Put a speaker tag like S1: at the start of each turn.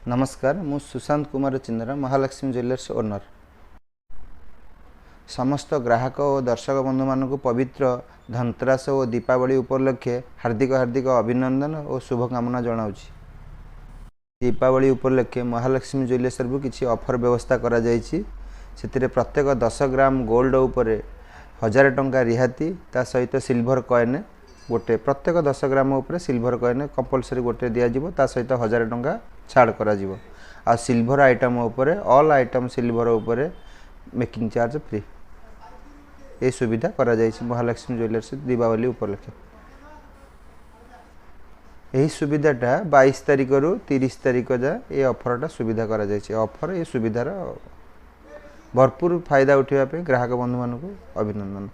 S1: नमस्कार मु Sushant Kumar चिंदरा Mahalakshmi jewellers owner समस्त ग्राहक और दर्शक बंधु मानक पवित्र धनतेरस और दीपावली उपलक्षे हार्दिक हार्दिक अभिनंदन और शुभकामना जनाऊँगी। दीपावली उपलक्षे महालक्ष्मी ज्वेलर्स को किसी ऑफर व्यवस्था करा जायछि। सेतिरे प्रत्येक 10 ग्राम गोल्ड उपरे 1000 टंका रिहाती ता सहित सिल्वर कॉइन गोटे प्रत्येक 10 ग्राम उपरे सिल्वर कॉइन कंपलसरी गोटे दिया ता सहित 1000 टंका छाड़ करा जीवो। आ सिल्वर आइटम उपरे ऑल आइटम सिल्वर उपरे मेकिंग चार्ज फ्री ये सुविधा करा जायछि महालक्ष्मी ज्वेलर्स दीपावली उपलक्षे। यही सुविधाटा 22 तारिख रु 30 तारिख जा ये ऑफरटा सुविधा करा जायछि। ऑफर ये सुविधार भरपूर फायदा उठाइबा पे ग्राहक बंधु मानक अभिनंदन।